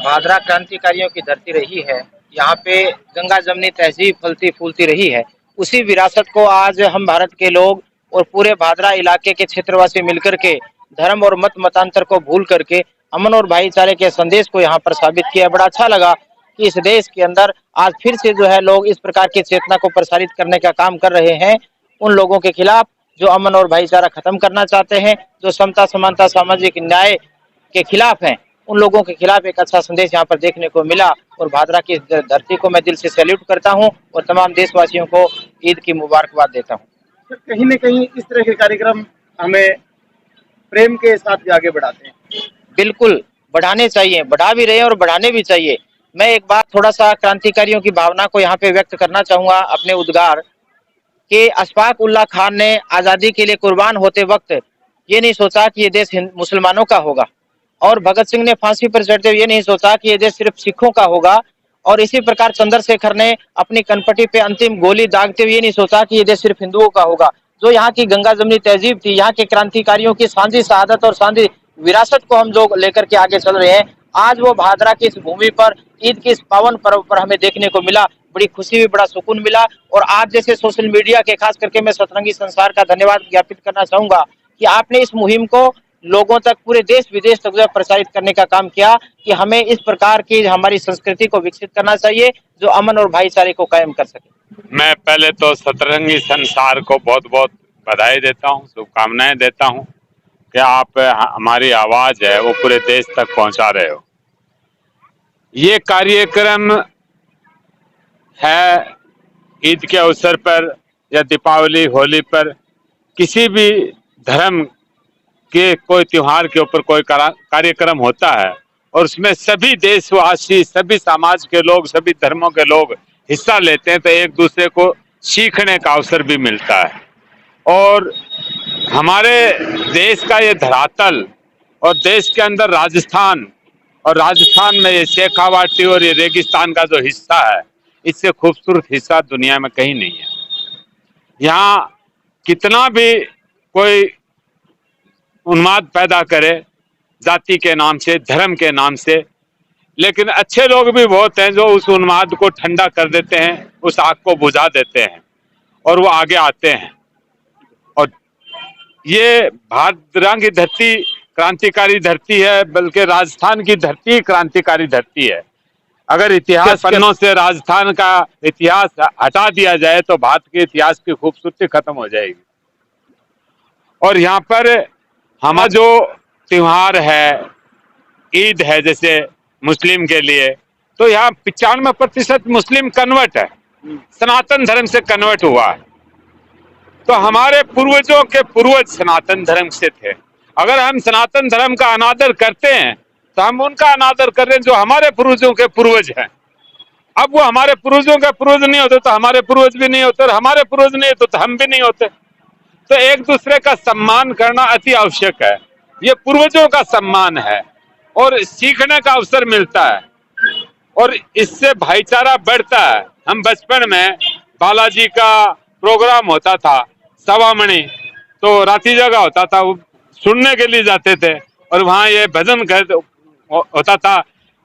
भादरा क्रांतिकारियों की धरती रही है। यहाँ पे गंगा जमनी तहजीब फलती फूलती रही है। उसी विरासत को आज हम भारत के लोग और पूरे भादरा इलाके के क्षेत्रवासी मिलकर के धर्म और मत मतांतर को भूल करके अमन और भाईचारे के संदेश को यहाँ पर साबित किया। बड़ा अच्छा लगा कि इस देश के अंदर आज फिर से जो है लोग इस प्रकार की चेतना को प्रसारित करने का काम कर रहे हैं। उन लोगों के खिलाफ जो अमन और भाईचारा खत्म करना चाहते हैं, जो समता समानता सामाजिक न्याय के खिलाफ हैं, उन लोगों के खिलाफ एक अच्छा संदेश यहाँ पर देखने को मिला। और भादरा की धरती को मैं दिल से सैल्यूट करता हूँ और तमाम देशवासियों को ईद की मुबारकबाद देता हूँ। तो कहीं न कहीं इस तरह के कार्यक्रम हमें प्रेम के साथ भी आगे बढ़ाते हैं। बिल्कुल बढ़ाने चाहिए, बढ़ा भी रहे हैं और बढ़ाने भी चाहिए। मैं एक बात थोड़ा सा क्रांतिकारियों की भावना को यहाँ पे व्यक्त करना चाहूंगा अपने उद्गार कि अशफाक उल्लाह खान ने आज़ादी के लिए कुर्बान होते वक्त ये नहीं सोचा कि ये देश मुसलमानों का होगा, और भगत सिंह ने फांसी पर चढ़ते हुए ये नहीं सोचा कि ये देश सिर्फ सिखों का होगा, और इसी प्रकार चंद्रशेखर ने अपनी कनपटी पे अंतिम गोली दागते हुए ये नहीं सोचा कि ये देश सिर्फ हिंदुओं का होगा। जो यहाँ की गंगा जमनी तहजीब थी, यहाँ के क्रांतिकारियों की सांझी शहादत और सांझी विरासत को हम लोग लेकर के आगे चल रहे हैं। आज वो भादरा की इस भूमि पर ईद के इस पावन पर्व पर हमें देखने को मिला। बड़ी खुशी हुई, बड़ा सुकून मिला। और आज जैसे सोशल मीडिया के खास करके मैं सतरंगी संसार का धन्यवाद ज्ञापित करना चाहूंगा कि आपने इस मुहिम को लोगों तक, पूरे देश विदेश तक जो प्रसारित करने का काम किया कि हमें इस प्रकार की हमारी संस्कृति को विकसित करना चाहिए जो अमन और भाईचारे को कायम कर सके। मैं पहले तो सतरंगी संसार को बहुत बहुत बधाई देता हूँ, शुभकामनाएं देता हूँ कि आप हमारी आवाज है वो पूरे देश तक पहुंचा रहे हो। ये कार्यक्रम है ईद के अवसर पर या दीपावली होली पर किसी भी धर्म के कोई त्योहार के ऊपर कोई कार्यक्रम होता है और उसमें सभी देशवासी, सभी समाज के लोग, सभी धर्मों के लोग हिस्सा लेते हैं तो एक दूसरे को सीखने का अवसर भी मिलता है। और हमारे देश का ये धरातल और देश के अंदर राजस्थान, और राजस्थान में ये शेखावाटी और ये रेगिस्तान का जो हिस्सा है, इससे खूबसूरत हिस्सा दुनिया में कहीं नहीं है। यहाँ कितना भी कोई उन्माद पैदा करे जाति के नाम से, धर्म के नाम से, लेकिन अच्छे लोग भी बहुत हैं जो उस उन्माद को ठंडा कर देते हैं, उस आग को बुझा देते हैं और वो आगे आते हैं। और ये भादरा की धरती क्रांतिकारी धरती है, बल्कि राजस्थान की धरती क्रांतिकारी धरती है। अगर इतिहास पन्नों से राजस्थान का इतिहास हटा दिया जाए तो भारत के इतिहास की खूबसूरती खत्म हो जाएगी। और यहाँ पर हमारा जो त्योहार है, ईद है जैसे मुस्लिम के लिए, तो यहाँ 95% मुस्लिम कन्वर्ट है, सनातन धर्म से कन्वर्ट हुआ है। तो हमारे पूर्वजों के पूर्वज सनातन धर्म से थे। अगर हम सनातन धर्म का अनादर करते हैं तो हम उनका अनादर कर रहे हैं जो हमारे पूर्वजों के पूर्वज हैं। अब वो हमारे पूर्वजों के पूर्वज नहीं होते तो हमारे पूर्वज भी नहीं होते, और हमारे पूर्वज नहीं होते तो हम भी नहीं होते। तो एक दूसरे का सम्मान करना अति आवश्यक है। ये पूर्वजों का सम्मान है और सीखने का अवसर मिलता है और इससे भाईचारा बढ़ता है। हम बचपन में बालाजी का प्रोग्राम होता था, सवामणि, तो राती जगह होता था, वो सुनने के लिए जाते थे और वहां ये भजन कर होता था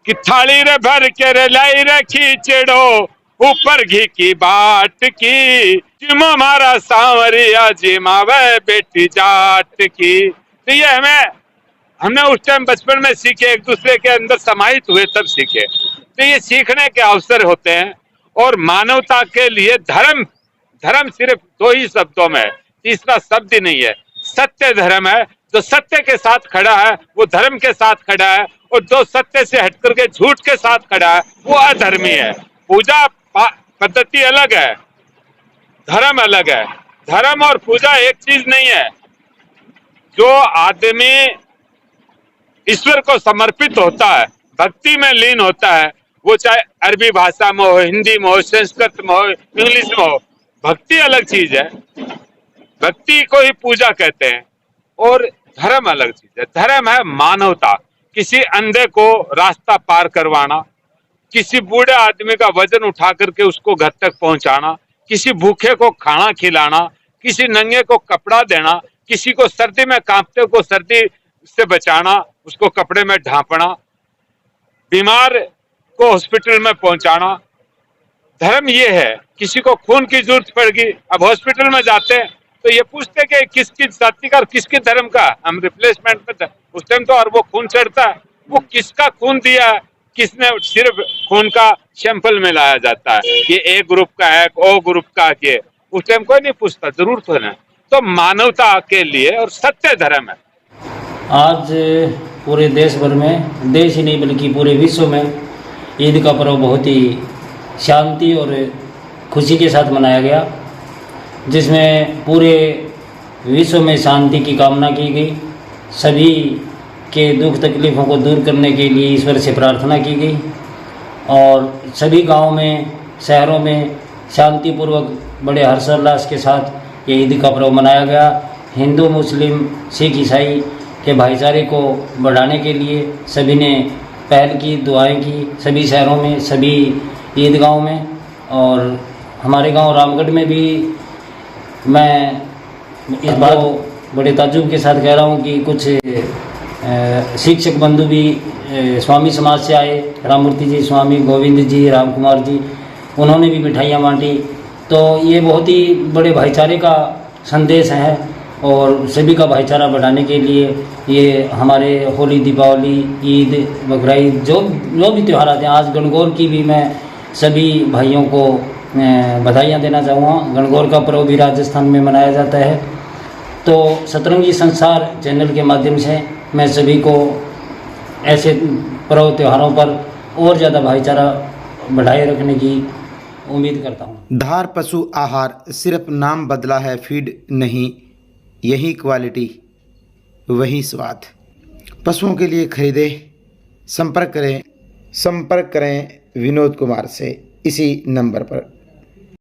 कि थाली रे भर के रे लाई रे खींचड़ो ऊपर घी की बाट की, जिमा मारा सांवरिया जिमावे बेटी जाट की। तो ये हमने उस टाइम बचपन में सीखे, एक दूसरे के अंदर समाहित हुए तब सीखे। तो ये सीखने के अवसर होते हैं। और मानवता के लिए धर्म सिर्फ दो ही शब्दों में, तीसरा शब्द ही नहीं है। सत्य धर्म है, जो सत्य के साथ खड़ा है वो धर्म के साथ खड़ा है, और जो सत्य से हट करके झूठ के साथ खड़ा है वो अधर्मी है। पूजा पद्धति अलग है, धर्म अलग है। धर्म और पूजा एक चीज नहीं है। जो आदमी ईश्वर को समर्पित होता है, भक्ति में लीन होता है, वो चाहे अरबी भाषा में हो, हिंदी में हो, संस्कृत में हो, इंग्लिश में हो, भक्ति अलग चीज है। भक्ति को ही पूजा कहते हैं और धर्म अलग चीज है। धर्म है मानवता, किसी अंधे को रास्ता पार करवाना, किसी बूढ़े आदमी का वजन उठा करके उसको घर तक पहुंचाना, किसी भूखे को खाना खिलाना, किसी नंगे को कपड़ा देना, किसी को सर्दी में कांपते को सर्दी से बचाना, उसको कपड़े में ढांपना। बीमार को हॉस्पिटल में पहुंचाना। धर्म ये है, किसी को खून की जरूरत पड़ेगी, अब हॉस्पिटल में जाते हैं तो ये पूछते कि किसकी जाति का, किसके धर्म का, हम रिप्लेसमेंट में उस टाइम तो और वो खून चढ़ता है, वो किसका खून दिया है, किसने, सिर्फ खून का सैंपल में लाया जाता है, ये ए ग्रुप का है, ओ ग्रुप का है, उस टाइम कोई नहीं पूछता, जरूरत है ना। तो मानवता के लिए और सत्य धर्म है। आज पूरे देश भर में, देश ही नहीं बल्कि पूरे विश्व में ईद का पर्व बहुत ही शांति और खुशी के साथ मनाया गया, जिसमें पूरे विश्व में शांति की कामना की गई, सभी के दुख तकलीफ़ों को दूर करने के लिए ईश्वर से प्रार्थना की गई और सभी गांव में, शहरों में शांतिपूर्वक बड़े हर्षोल्लास के साथ ये ईद का पर्व मनाया गया। हिंदू, मुस्लिम, सिख, ईसाई के भाईचारे को बढ़ाने के लिए सभी ने पहल की, दुआएं की, सभी शहरों में, सभी ईदगाहों में। और हमारे गांव रामगढ़ में भी मैं इस बात को बड़े ताज्जुब के साथ कह रहा हूं कि कुछ शिक्षक बंधु भी स्वामी समाज से आए, राममूर्ति जी, स्वामी गोविंद जी, राम कुमार जी, उन्होंने भी मिठाइयाँ बांटी। तो ये बहुत ही बड़े भाईचारे का संदेश है और सभी का भाईचारा बढ़ाने के लिए ये हमारे होली, दीपावली, ईद, बकरा ईद, जो भी त्यौहार आते हैं, आज गणगौर की भी मैं सभी भाइयों को बधाइयाँ देना चाहूँगा। गणगौर का पर्व भी राजस्थान में मनाया जाता है। तो सतरंगी संसार चैनल के माध्यम से मैं सभी को ऐसे पर्व त्योहारों पर और ज़्यादा भाईचारा बढ़ाए रखने की उम्मीद करता हूँ। धार पशु आहार सिर्फ नाम बदला है, फीड नहीं, यही क्वालिटी वही स्वाद। पशुओं के लिए खरीदे, संपर्क करें विनोद कुमार से इसी नंबर पर।